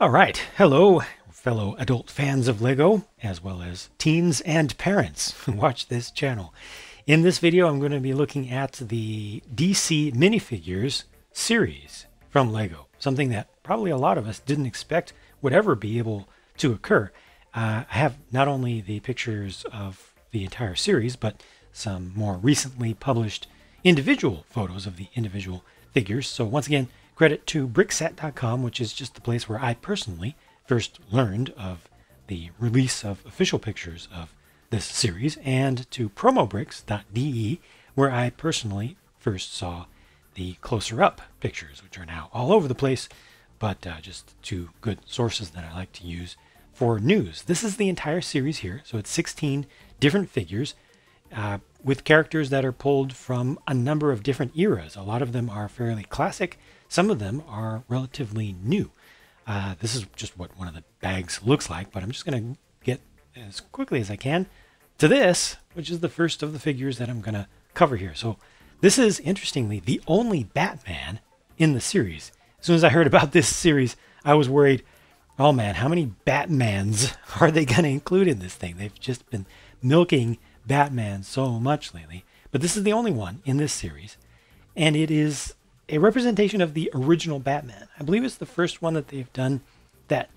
All right. Hello, fellow adult fans of Lego, as well as teens and parents who watch this channel. In this video, I'm going to be looking at the DC minifigures series from Lego, something that probably a lot of us didn't expect would ever be able to occur. I have not only the pictures of the entire series, but some more recently published individual photos of the individual figures. So once again, credit to Brickset.com, which is just the place where I personally first learned of the release of official pictures of this series, and to Promobricks.de, where I personally first saw the closer up pictures, which are now all over the place, but just two good sources that I like to use for news. This is the entire series here, so it's 16 different figures with characters that are pulled from a number of different eras. A lot of them are fairly classic. Some of them are relatively new. This is just what one of the bags looks like, but I'm just going to get as quickly as I can to this, which is the first of the figures that I'm going to cover here. So this is, interestingly, the only Batman in the series. As soon as I heard about this series, I was worried, oh man, how many Batmans are they going to include in this thing? They've just been milking Batman so much lately. But this is the only one in this series, and it is a representation of the original Batman. I believe it's the first one that they've done that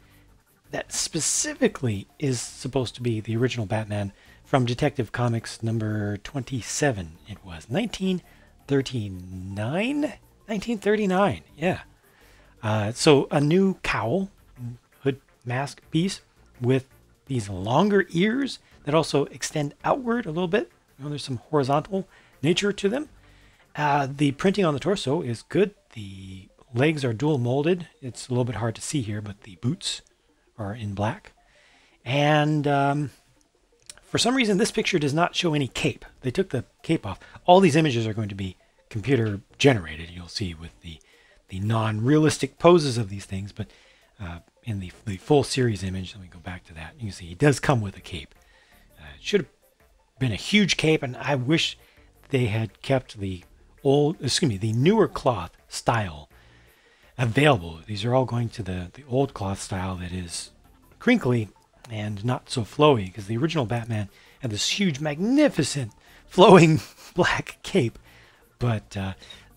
specifically is supposed to be the original Batman from Detective Comics number 27. It was 1939? 1939, yeah. So a new cowl, hood mask piece with these longer ears that also extend outward a little bit. You know, there's some horizontal nature to them. The printing on the torso is good. The legs are dual molded. It's a little bit hard to see here, but the boots are in black. And for some reason, this picture does not show any cape. They took the cape off. All these images are going to be computer generated, you'll see, with the non-realistic poses of these things. But in the full series image, let me go back to that. You can see he does come with a cape. It should have been a huge cape, and I wish they had kept the newer cloth style available. These are all going to the old cloth style that is crinkly and not so flowy, because the original Batman had this huge, magnificent, flowing black cape. But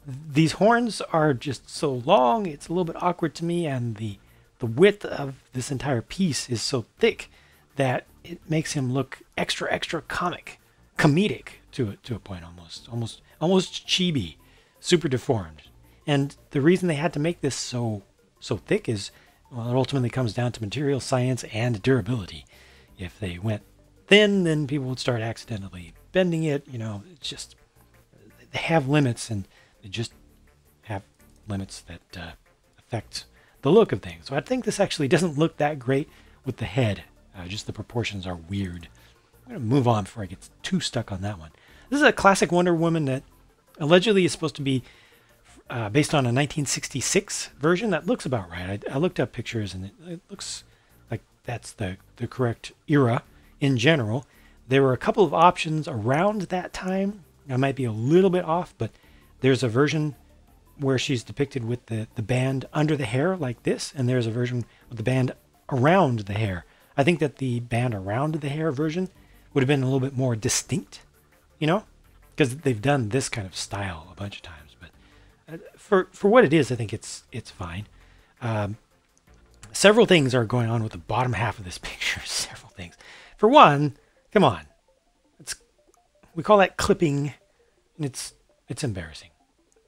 these horns are just so long, it's a little bit awkward to me, and the width of this entire piece is so thick that it makes him look extra comedic to a point, almost chibi, super deformed. And the reason they had to make this so thick is, well, it ultimately comes down to material science and durability. If they went thin, then people would start accidentally bending it. You know, it's just, they have limits, and they just have limits that affect the look of things. So I think this actually doesn't look that great with the head. Just the proportions are weird. I'm going to move on before I get too stuck on that one. This is a classic Wonder Woman that allegedly is supposed to be based on a 1966 version. That looks about right. I looked up pictures, and it looks like that's the correct era in general. There were a couple of options around that time. I might be a little bit off, but there's a version where she's depicted with the band under the hair like this, and there's a version with the band around the hair. I think that the band around the hair version would have been a little bit more distinct, you know, because they've done this kind of style a bunch of times. But for what it is, I think it's fine. Several things are going on with the bottom half of this picture. Several things. For one, come on, we call that clipping, and it's embarrassing.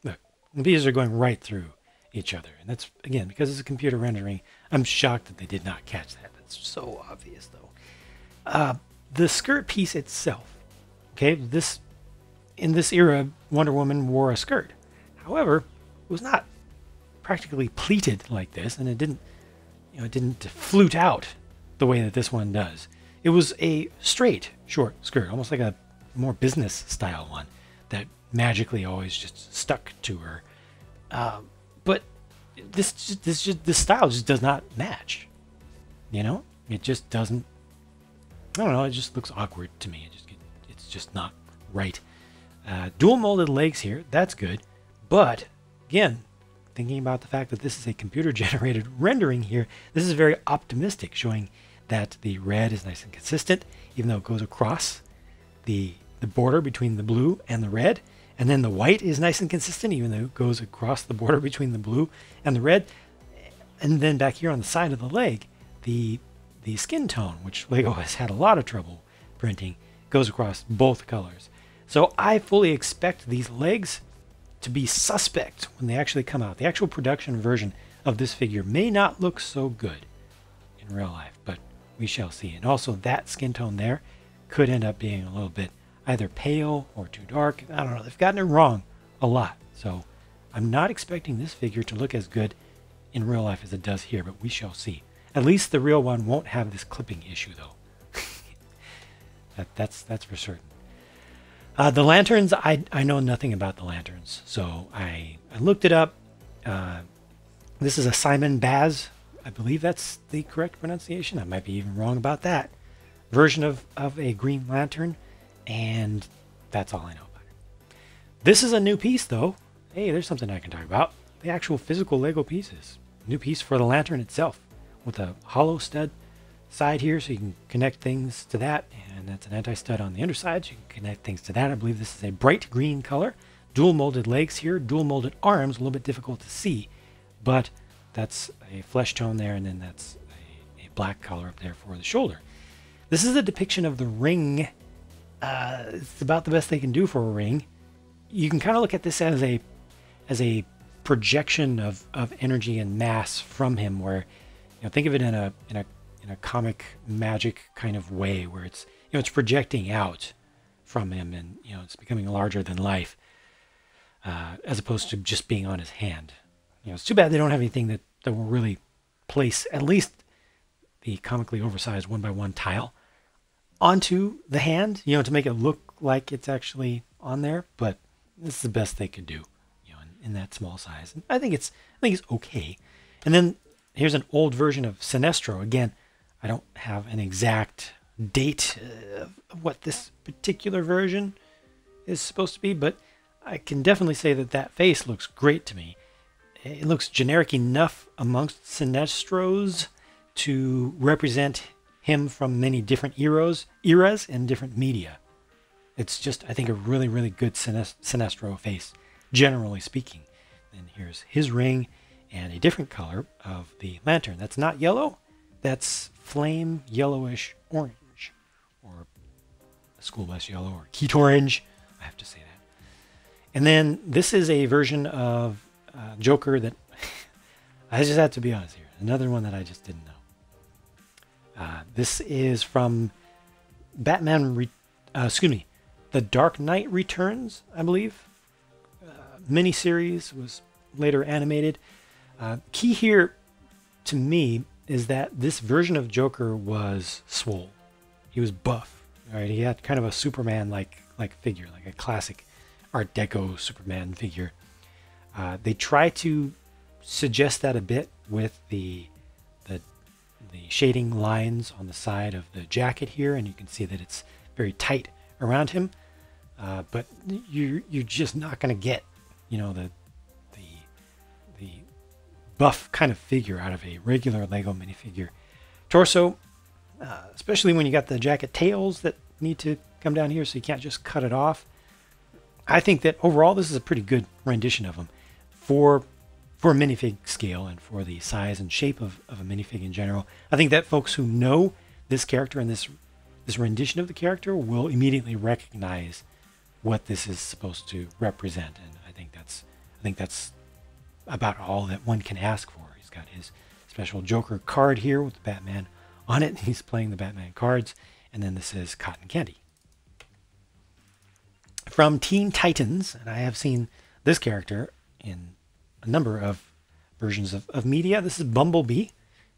Look, these are going right through each other, and that's, again, because it's a computer rendering. I'm shocked that they did not catch that. That's so obvious, though. The skirt piece itself, okay, in this era, Wonder Woman wore a skirt. However, it was not practically pleated like this, and it didn't flute out the way that this one does. It was a straight short skirt, almost like a more business style one that magically always just stuck to her. But this style just does not match. You know, it just doesn't. I don't know. It just looks awkward to me. It's just not right. Dual molded legs here. That's good. But again, thinking about the fact that this is a computer-generated rendering here, this is very optimistic, showing that the red is nice and consistent, even though it goes across the border between the blue and the red. And then the white is nice and consistent, even though it goes across the border between the blue and the red. And then back here on the side of the leg, the skin tone, which Lego has had a lot of trouble printing, goes across both colors. So I fully expect these legs to be suspect when they actually come out. The actual production version of this figure may not look so good in real life, but we shall see. And also that skin tone there could end up being a little bit either pale or too dark. I don't know. They've gotten it wrong a lot. So I'm not expecting this figure to look as good in real life as it does here, but we shall see. At least the real one won't have this clipping issue, though. That's for certain. The lanterns, I know nothing about the lanterns, so I looked it up. This is a Simon Baz, I believe that's the correct pronunciation. I might be even wrong about that. Version of a Green Lantern, and that's all I know about it. This is a new piece, though. Hey, there's something I can talk about. The actual physical Lego pieces. New piece for the lantern itself, with a hollow stud side here, so you can connect things to that, and that's an anti-stud on the underside, so you can connect things to that. I believe this is a bright green color. Dual molded legs here, dual molded arms, a little bit difficult to see, but that's a flesh tone there, and then that's a black color up there for the shoulder. This is a depiction of the ring. It's about the best they can do for a ring. You can kind of look at this as a projection of energy and mass from him, where, you know, think of it in a comic magic kind of way, where it's, you know, it's projecting out from him, and, you know, it's becoming larger than life, as opposed to just being on his hand. You know, it's too bad they don't have anything that will really place at least the comically oversized 1x1 tile onto the hand, you know, to make it look like it's actually on there. But this is the best they could do, you know, in that small size. And I think it's okay. And then here's an old version of Sinestro. Again, I don't have an exact date of what this particular version is supposed to be, but I can definitely say that that face looks great to me. It looks generic enough amongst Sinestros to represent him from many different eras and different media. It's just, I think, a really, really good Sinestro face, generally speaking. And here's his ring and a different color of the lantern. That's not yellow. That's flame yellowish orange, or a school bus yellow, or Keat orange. I have to say that. And then this is a version of Joker that I just had to be honest here. Another one that I just didn't know. This is from Batman, The Dark Knight Returns, I believe. Miniseries, was later animated. Key here to me is that this version of Joker was swole. He was buff. Right? He had kind of a Superman-like figure, like a classic Art Deco Superman figure. They try to suggest that a bit with the shading lines on the side of the jacket here, and you can see that it's very tight around him. But you're just not going to get, you know, the buff kind of figure out of a regular Lego minifigure. Torso, especially when you got the jacket tails that need to come down here, so you can't just cut it off. I think that overall this is a pretty good rendition of him for a minifig scale and for the size and shape of a minifig in general. I think that folks who know this character and this rendition of the character will immediately recognize what this is supposed to represent, and I think that's about all that one can ask for. He's got his special Joker card here with the Batman on it. He's playing the Batman cards, and then this is Cotton Candy. From Teen Titans, and I have seen this character in a number of versions of media. This is Bumblebee,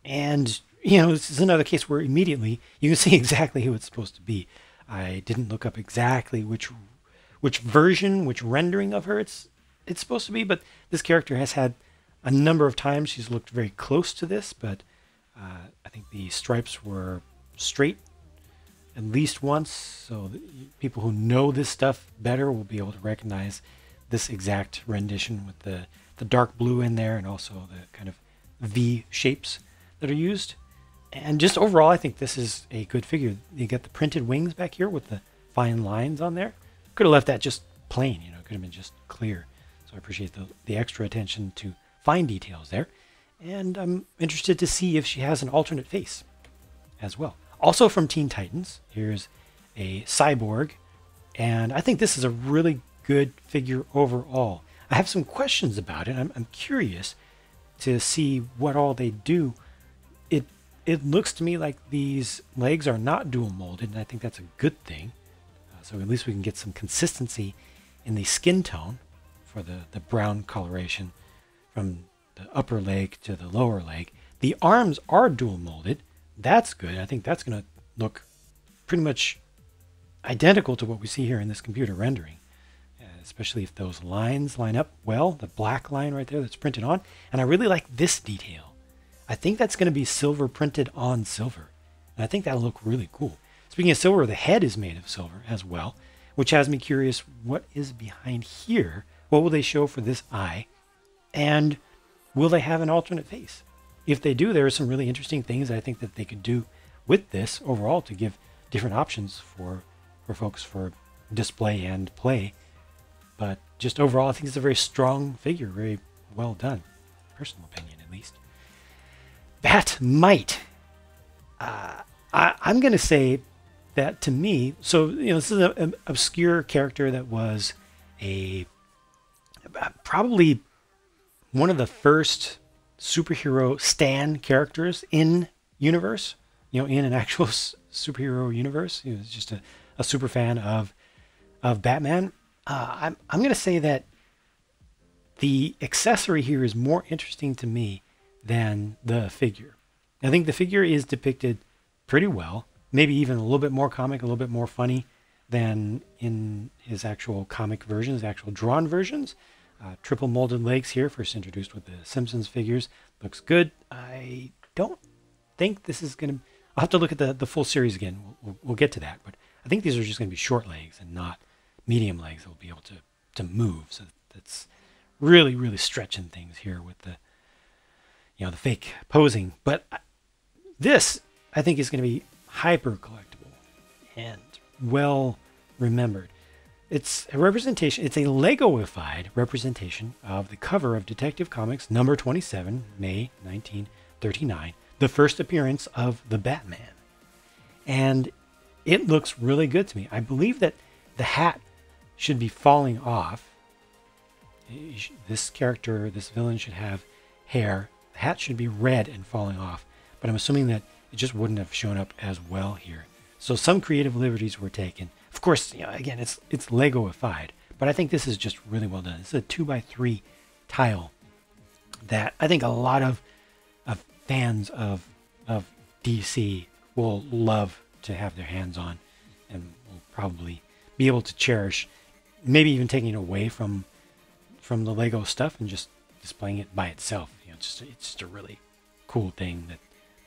and, you know, this is another case where immediately you can see exactly who it's supposed to be. I didn't look up exactly which version, which rendering of her it's supposed to be, but this character has had a number of times she's looked very close to this, but I think the stripes were straight at least once, so people who know this stuff better will be able to recognize this exact rendition with the the dark blue in there and also the kind of V shapes that are used. And just overall, I think this is a good figure. You get the printed wings back here with the fine lines on there. Could have left that just plain, you know, it could have been just clear. So I appreciate the extra attention to fine details there. And I'm interested to see if she has an alternate face as well. Also from Teen Titans, here's a Cyborg. And I think this is a really good figure overall. I have some questions about it. I'm curious to see what all they do. It looks to me like these legs are not dual molded, and I think that's a good thing. So at least we can get some consistency in the skin tone for the brown coloration from the upper leg to the lower leg. The arms are dual molded. That's good. I think that's going to look pretty much identical to what we see here in this computer rendering, especially if those lines line up well, the black line right there that's printed on. And I really like this detail. I think that's going to be silver printed on silver. And I think that'll look really cool. Speaking of silver, the head is made of silver as well, which has me curious what is behind here. What will they show for this eye? And will they have an alternate face? If they do, there are some really interesting things I think that they could do with this overall to give different options for folks for display and play. But just overall, I think it's a very strong figure, very well done. Personal opinion, at least. Bat-Mite. I'm going to say that to me, so, you know, this is an obscure character that was probably one of the first superhero stan characters in universe, you know, in an actual superhero universe. He was just a super fan of Batman. I'm going to say that the accessory here is more interesting to me than the figure. I think the figure is depicted pretty well, maybe even a little bit more comic, a little bit more funny than in his actual comic versions, actual drawn versions. Triple molded legs here, first introduced with the Simpsons figures. Looks good. I don't think this is going to... I'll have to look at the full series again. We'll get to that. But I think these are just going to be short legs and not medium legs that will be able to move. So that's really, really stretching things here with the, you know, the fake posing. But this, I think, is going to be hyper collectible and well remembered. It's a representation, it's a Lego-ified representation of the cover of Detective Comics number 27, May 1939, the first appearance of the Batman. And it looks really good to me. I believe that the hat should be falling off. This character, this villain, should have hair. The hat should be red and falling off. But I'm assuming that it just wouldn't have shown up as well here. So some creative liberties were taken. Of course, you know, again, it's Lego-ified, but I think this is just really well done. It's a 2x3 tile that I think a lot of fans of DC will love to have their hands on and will probably be able to cherish, maybe even taking it away from the Lego stuff and just displaying it by itself. You know, it's just a really cool thing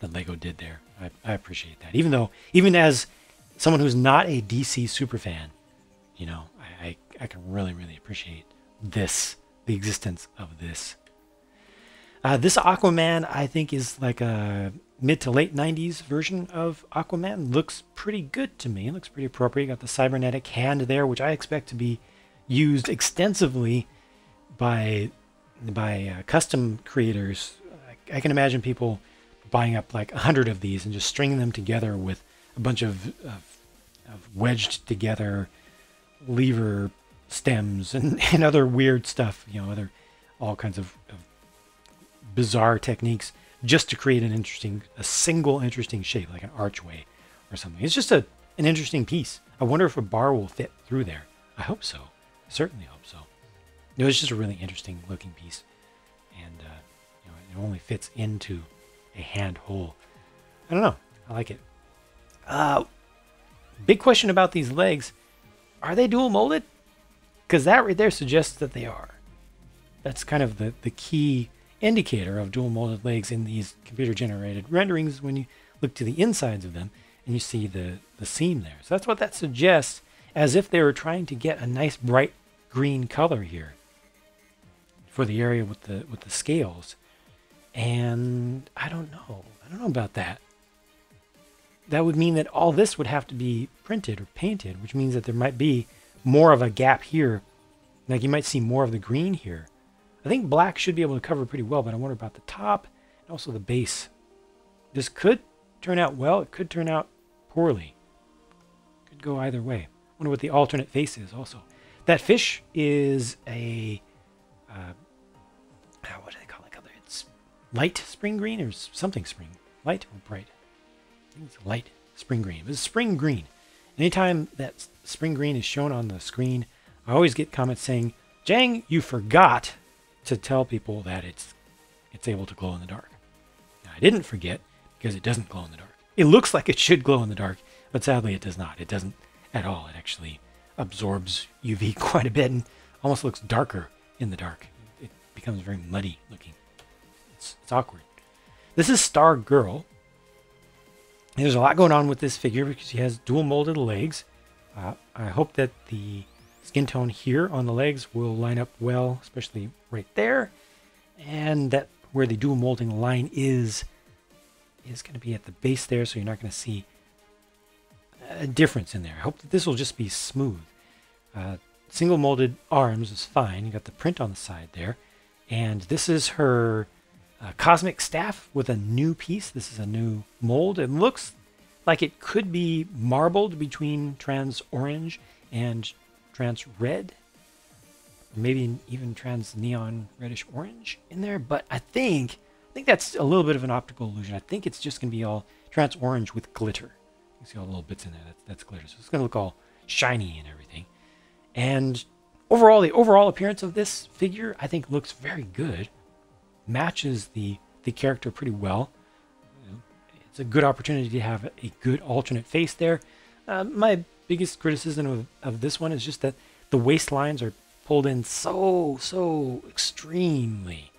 that Lego did there. I appreciate that. Even as someone who's not a DC superfan, you know, I can really, really appreciate this, the existence of this. This Aquaman, I think, is like a mid to late 90s version of Aquaman. Looks pretty good to me. It looks pretty appropriate. Got the cybernetic hand there, which I expect to be used extensively by custom creators. I can imagine people buying up like 100 of these and just stringing them together with a bunch of wedged together lever stems and other weird stuff, you know, all kinds of bizarre techniques just to create a single interesting shape, like an archway or something. It's just an interesting piece. I wonder if a bar will fit through there. I hope so. I certainly hope so. It was just a really interesting looking piece, and you know, it only fits into a hand hole. I don't know. I like it. Big question about these legs. Are they dual molded? Because that right there suggests that they are. That's kind of the key indicator of dual molded legs in these computer generated renderings when you look to the insides of them and you see the seam there. So that's what that suggests, as if they were trying to get a nice bright green color here for the area with the scales. And I don't know about that. That would mean that all this would have to be printed or painted, which means that there might be more of a gap here. Like you might see more of the green here. I think black should be able to cover pretty well, but I wonder about the top and also the base. This could turn out well. It could turn out poorly. Could go either way. I wonder what the alternate face is also. That fish is a, what do they call it? It's light spring green or something spring. Light or bright? I think it's light spring green. It's spring green. Anytime that spring green is shown on the screen, I always get comments saying, Jang, you forgot to tell people that it's able to glow in the dark. Now, I didn't forget because it doesn't glow in the dark. It looks like it should glow in the dark, but sadly it does not. It doesn't at all. It actually absorbs UV quite a bit and almost looks darker in the dark. It becomes very muddy looking. It's awkward. This is Star Girl. There's a lot going on with this figure because she has dual molded legs. I hope that the skin tone here on the legs will line up well, especially right there. And that where the dual molding line is going to be at the base there, so you're not going to see a difference in there. I hope that this will just be smooth. Single molded arms is fine. You got the print on the side there. And this is her cosmic staff with a new piece. This is a new mold. It looks like it could be marbled between trans orange and trans red, maybe even trans neon reddish orange in there. But I think that's a little bit of an optical illusion. I think it's just going to be all trans orange with glitter. You see all the little bits in there. That's glitter. So it's going to look all shiny and everything. And overall, the overall appearance of this figure, I think, looks very good. Matches the character pretty well. It's a good opportunity to have a good alternate face there. My biggest criticism of this one is just that the waistlines are pulled in so extremely.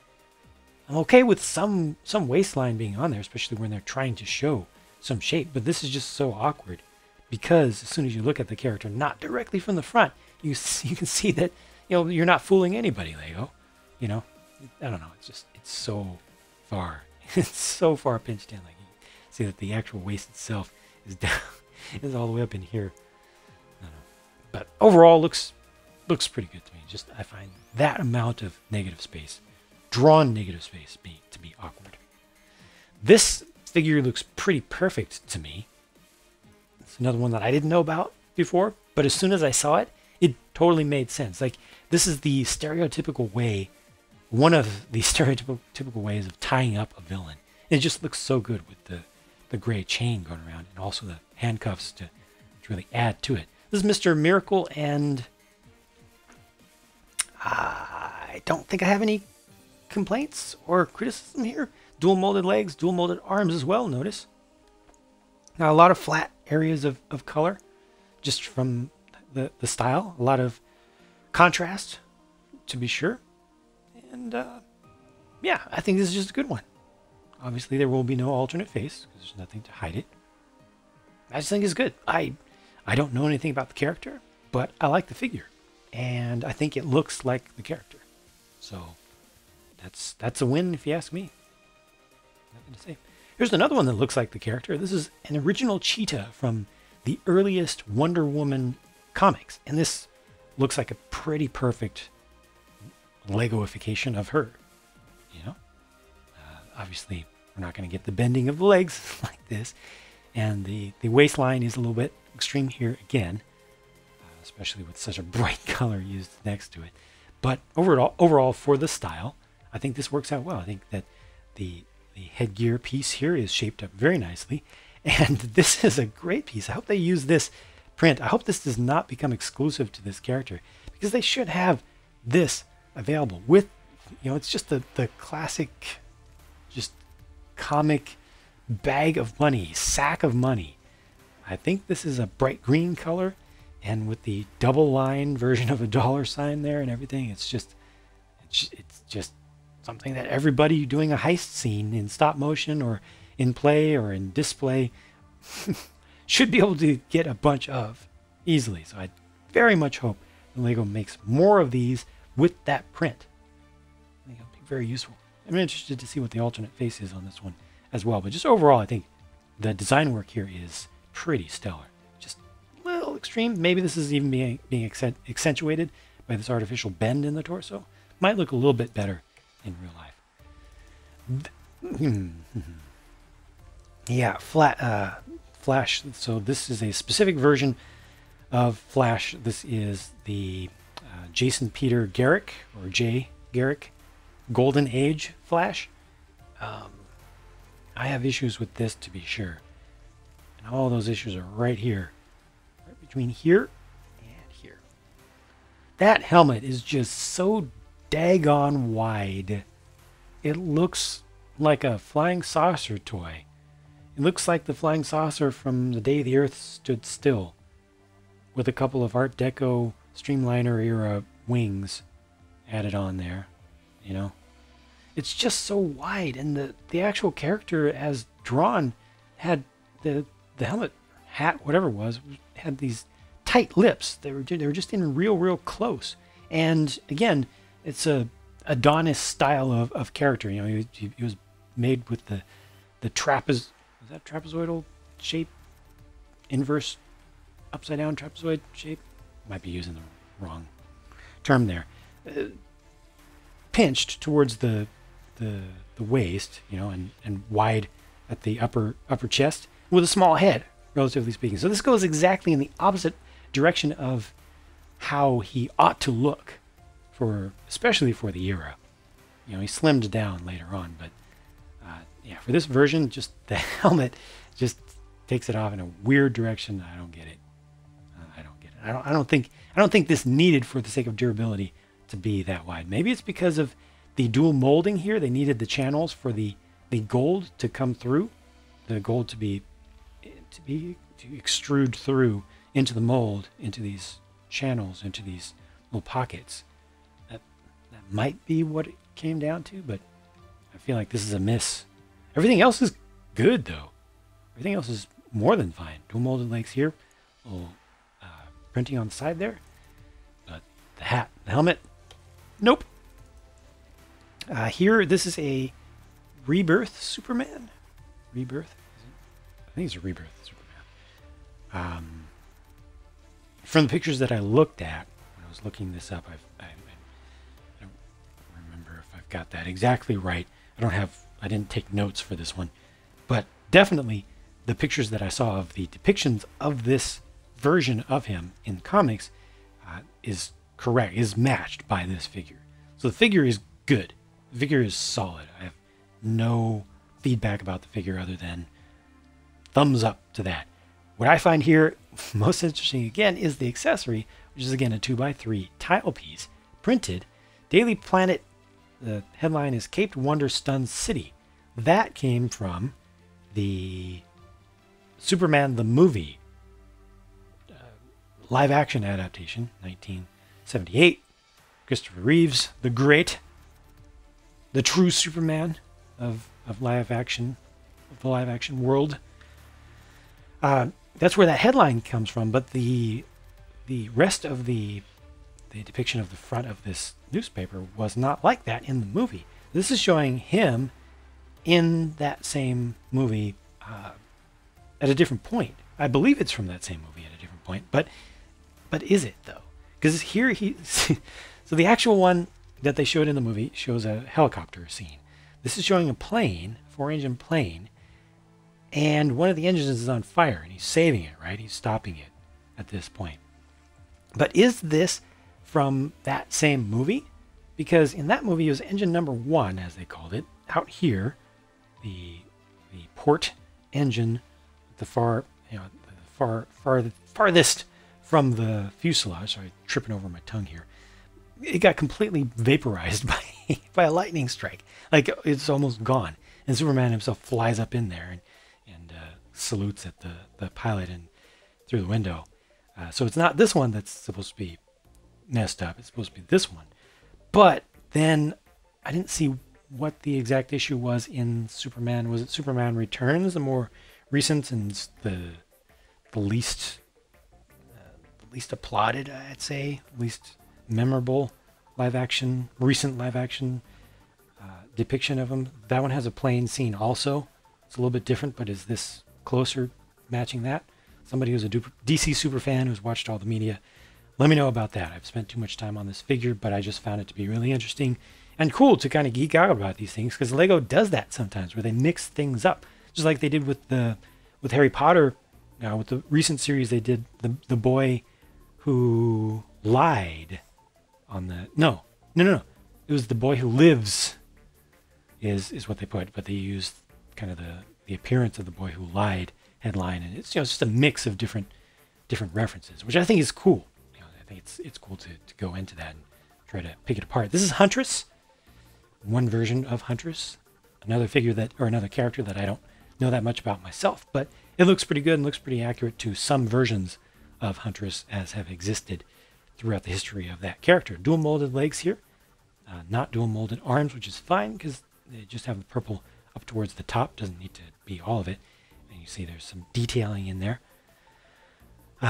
I'm okay with some waistline being on there, especially when they're trying to show some shape, but this is just so awkward because as soon as you look at the character not directly from the front, you can see that you're not fooling anybody, Lego. I don't know. It's so far. It's so far pinched in. Like you see that the actual waist itself is down, is all the way up in here. I don't know. But overall, looks pretty good to me. Just I find that amount of negative space, drawn negative space, to be awkward. This figure looks pretty perfect to me. It's another one that I didn't know about before, but as soon as I saw it, it totally made sense. Like this is the stereotypical way. One of the stereotypical ways of tying up a villain. It just looks so good with the gray chain going around and also the handcuffs to really add to it. This is Mr. Miracle, and I don't think I have any complaints or criticism here. Dual molded legs, dual molded arms as well, notice. Now a lot of flat areas of color just from the style. A lot of contrast, to be sure. And yeah, I think this is just a good one. Obviously, there will be no alternate face because there's nothing to hide it. I just think it's good. I don't know anything about the character, but I like the figure, and I think it looks like the character. So that's a win if you ask me. Nothing to say. Here's another one that looks like the character. This is an original cheetah from the earliest Wonder Woman comics, and this looks like a pretty perfect Legoification of her. Obviously we're not going to get the bending of the legs like this, and the waistline is a little bit extreme here again, especially with such a bright color used next to it. But overall for the style, I think this works out well. I think that the headgear piece here is shaped up very nicely, and this is a great piece. I hope they use this print. I hope this does not become exclusive to this character, because they should have this available with, it's just the classic, just comic bag of money, sack of money. I think this is a bright green color, and with the double line version of a dollar sign there and everything, it's just something that everybody doing a heist scene in stop motion or in play or in display should be able to get a bunch of easily. So I very much hope that LEGO makes more of these with that print. very useful. I'm interested to see what the alternate face is on this one as well. But just overall, I think the design work here is pretty stellar. Just a little extreme. Maybe this is even being accentuated by this artificial bend in the torso. Might look a little bit better in real life. Yeah, Flash. So this is a specific version of Flash. This is the Jason Peter Garrick, or Jay Garrick, Golden Age Flash. I have issues with this, to be sure. And all those issues are right here. Right between here and here. That helmet is just so daggone wide. It looks like a flying saucer toy. It looks like the flying saucer from the day the Earth stood still, with a couple of Art Deco Streamliner era wings added on there, you know. It's just so wide, and the actual character as drawn had the helmet, hat, whatever it was, had these tight lips. They were just in real close. And again, it's a Adonis style of character. You know, he was made with the trapezoidal shape, inverse upside down trapezoid shape. Might be using the wrong term there. Pinched towards the waist, you know, and wide at the upper chest, with a small head, relatively speaking. So this goes exactly in the opposite direction of how he ought to look, especially for the era. You know, he slimmed down later on, but yeah, for this version, just the helmet just takes it off in a weird direction. I don't get it. I don't think this needed, for the sake of durability, to be that wide. Maybe it's because of the dual molding here. They needed the channels for the gold to come through, the gold to extrude through into the mold, into these channels, into these little pockets. That might be what it came down to, but I feel like this is a miss. Everything else is good, though. Everything else is more than fine. Dual molded legs here, little printing on the side there, but the hat, the helmet, nope. Here, this is a Rebirth Superman. Rebirth? I think it's a Rebirth Superman. From the pictures that I looked at when I was looking this up, I don't remember if I've got that exactly right. I didn't take notes for this one, but definitely the pictures that I saw of the depictions of this version of him in comics is correct, is matched by this figure. So the figure is good. The figure is solid. I have no feedback about the figure other than thumbs up to that. What I find here most interesting, again, is the accessory, which is, again, a 2x3 tile piece, printed. Daily Planet, the headline is Caped Wonder Stunned City. That came from the Superman the movie live action adaptation, 1978. Christopher Reeves, the great, the true Superman of live action, of the live action world. That's where that headline comes from, but the rest of the depiction of the front of this newspaper was not like that in the movie. This is showing him in that same movie at a different point. I believe it's from that same movie at a different point, but is it though? Because here so the actual one that they showed in the movie shows a helicopter scene. This is showing a plane, 4-engine plane, and one of the engines is on fire, and he's saving it, right? He's stopping it at this point. But is this from that same movie? Because in that movie, it was engine number 1, as they called it, out here, the port engine, the farthest from the fuselage. Sorry, tripping over my tongue here. It got completely vaporized by a lightning strike. Like, it's almost gone. And Superman himself flies up in there and salutes at the pilot and through the window. So it's not this one that's supposed to be messed up. It's supposed to be this one. But then I didn't see what the exact issue was in Superman. Was it Superman Returns, the more recent and the least applauded, I'd say, least memorable recent live action depiction of him. That one has a plain scene also. It's a little bit different, but is this closer matching that? Somebody who's a DC super fan who's watched all the media, let me know about that. I've spent too much time on this figure, but I just found it to be really interesting and cool to kind of geek out about these things, because Lego does that sometimes where they mix things up, just like they did with Harry Potter. With the recent series, they did the boy who lied on the no. It was the boy who lives is what they put, but they used kind of the appearance of the boy who lied headline, and it's just a mix of different references, which I think is cool. I think it's cool to go into that and try to pick it apart. This is Huntress, one version of Huntress, another character that I don't know that much about myself, but it looks pretty good and looks pretty accurate to some versions of Huntress as have existed throughout the history of that character. Dual molded legs here, not dual molded arms, which is fine because they just have the purple up towards the top. Doesn't need to be all of it. And you see there's some detailing in there.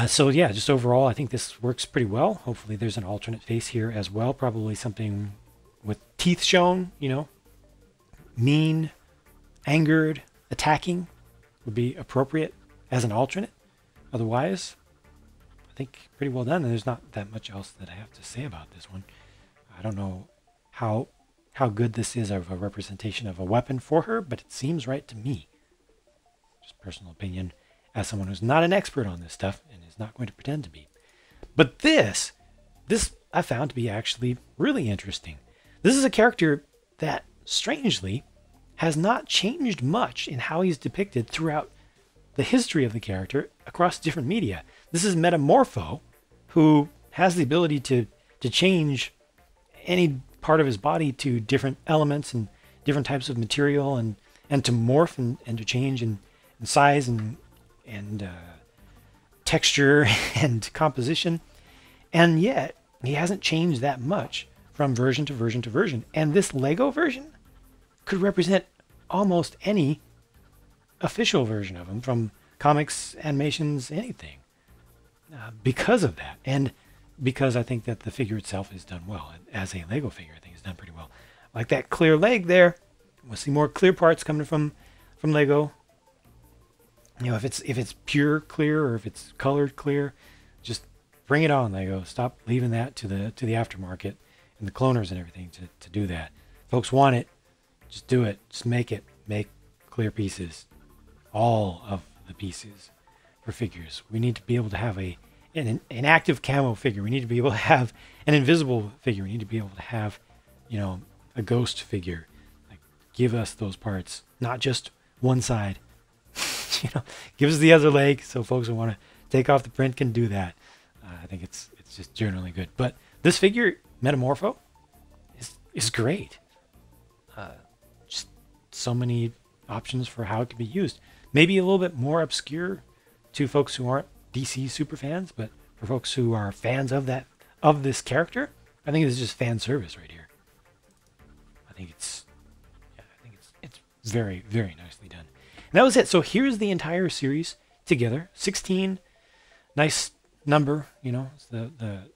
So yeah, just overall, I think this works pretty well. Hopefully there's an alternate face here as well. Probably something with teeth shown, mean, angered, attacking would be appropriate as an alternate. Otherwise, I think pretty well done. And there's not that much else that I have to say about this one. I don't know how good this is of a representation of a weapon for her, but it seems right to me. Just personal opinion as someone who's not an expert on this stuff and is not going to pretend to be. But this I found to be actually really interesting. This is a character that, strangely, has not changed much in how he's depicted throughout the history of the character across different media. This is Metamorpho, who has the ability to change any part of his body to different elements and different types of material, and to morph and to change in size and texture and composition. And yet he hasn't changed that much from version to version to version. And this Lego version could represent almost any official version of him, from comics, animations, anything, because of that. And because I think that the figure itself is done well. As a Lego figure, I think it's done pretty well. Like that clear leg there. We'll see more clear parts coming from Lego. If it's pure clear or if it's colored clear, just bring it on, Lego. Stop leaving that to the aftermarket and the cloners and everything to do that. Folks want it, just do it. Just make it. Make clear pieces. All of the pieces for figures. We need to be able to have an active camo figure. We need to be able to have an invisible figure. We need to be able to have, a ghost figure. Like, give us those parts, not just one side. Give us the other leg, so folks who want to take off the print can do that. I think it's just generally good. But this figure, Metamorpho, is great. Just so many options for how it can be used. Maybe a little bit more obscure to folks who aren't DC super fans, but for folks who are fans of this character, I think it's just fan service right here. I think it's very, very nicely done. And that was it. So here's the entire series together. 16, nice number. It's the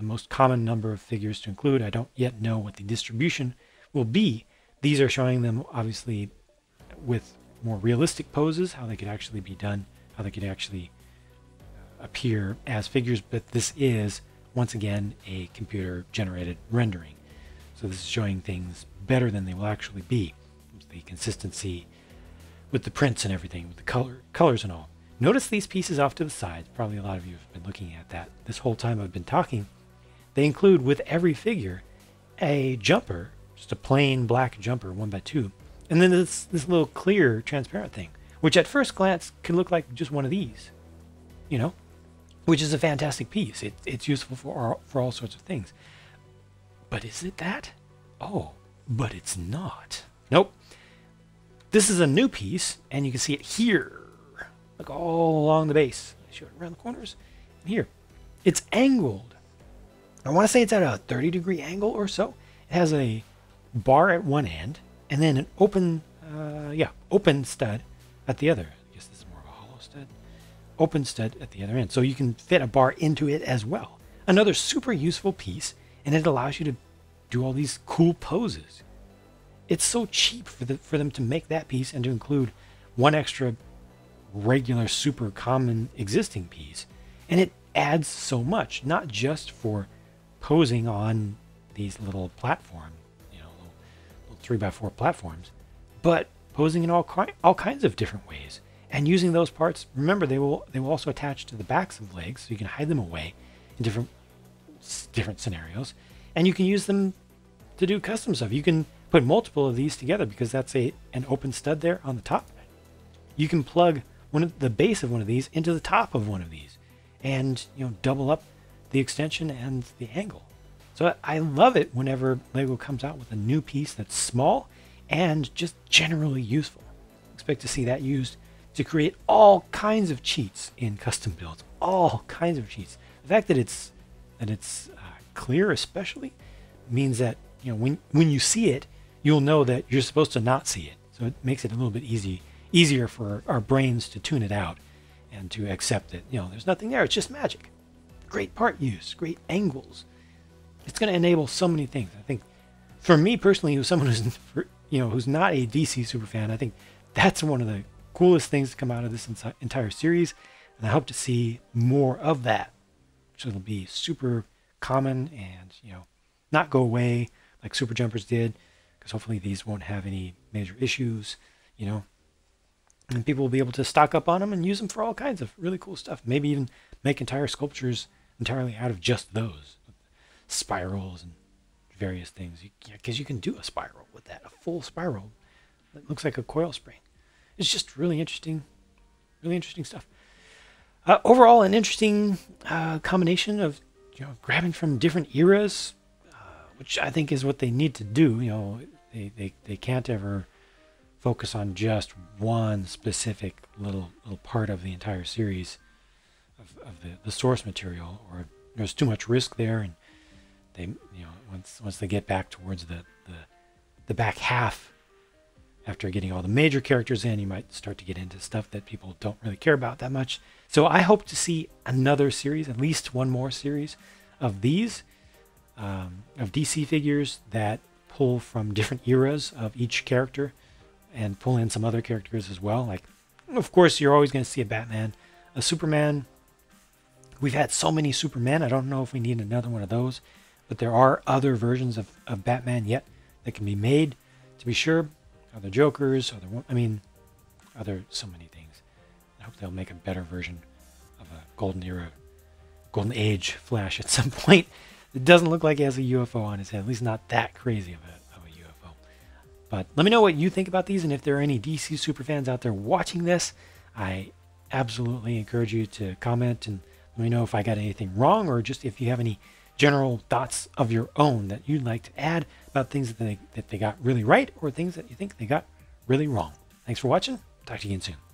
most common number of figures to include. I don't yet know what the distribution will be. These are showing them obviously with more realistic poses, how they could actually be done, how they could actually appear as figures. But this is, once again, a computer generated rendering. So this is showing things better than they will actually be. The consistency with the prints and everything, with the colors and all. Notice these pieces off to the side. Probably a lot of you have been looking at that this whole time I've been talking. They include with every figure a jumper, just a plain black jumper, 1x2, and then this little clear transparent thing, which at first glance can look like just one of these, which is a fantastic piece. It's useful for all sorts of things. But is it that? Oh, but it's not. Nope. This is a new piece, and you can see it here. Look, all along the base. I show it around the corners. And here. It's angled. I want to say it's at a 30-degree angle or so. It has a bar at one end, and then an open stud at the other. I guess this is more of a hollow stud. Open stud at the other end. So you can fit a bar into it as well. Another super useful piece, and it allows you to do all these cool poses. it's so cheap for them to make that piece and to include one extra regular super common existing piece, and it adds so much, not just for posing on these little platform, little 3x4 platforms, but posing in all kinds of different ways, and using those parts. Remember, they will also attach to the backs of legs, so you can hide them away in different scenarios, and you can use them to do custom stuff. You can put multiple of these together because that's an open stud there on the top. You can plug the base of one of these into the top of one of these, and double up the extension and the angle. So I love it whenever Lego comes out with a new piece that's small and just generally useful. Expect to see that used to create all kinds of cheats in custom builds. All kinds of cheats. The fact that it's clear, especially, means that when you see it, you'll know that you're supposed to not see it. So it makes it a little bit easier for our brains to tune it out and to accept that there's nothing there. It's just magic. Great part use, great angles. It's going to enable so many things. I think, for me personally, who's someone who's not a DC superfan, I think that's one of the coolest things to come out of this entire series, and I hope to see more of that. So it'll be super common and not go away like Super Jumpers did, because hopefully these won't have any major issues, and people will be able to stock up on them and use them for all kinds of really cool stuff. Maybe even make entire sculptures entirely out of just those spirals and various things, because you can do a spiral with that, a full spiral that looks like a coil spring. It's just really interesting stuff. Overall, an interesting combination of grabbing from different eras, which I think is what they need to do. They can't ever focus on just one specific little part of the entire series of the source material, or there's too much risk there, and they once they get back towards the back half, after getting all the major characters in, you might start to get into stuff that people don't really care about that much. So I hope to see another series, at least one more series of these, of DC figures that pull from different eras of each character and pull in some other characters as well. Like, of course, you're always going to see a Batman, a Superman. We've had so many Supermen, I don't know if we need another one of those, but there are other versions of Batman yet that can be made, to be sure. Other Jokers, other so many things. I hope they'll make a better version of a Golden Age Flash at some point. It doesn't look like he has a UFO on his head, at least not that crazy of a UFO. But let me know what you think about these, and if there are any DC superfans out there watching this, I absolutely encourage you to comment and let me know if I got anything wrong, or just if you have any general thoughts of your own that you'd like to add about things that they got really right, or things that you think they got really wrong. Thanks for watching. Talk to you again soon.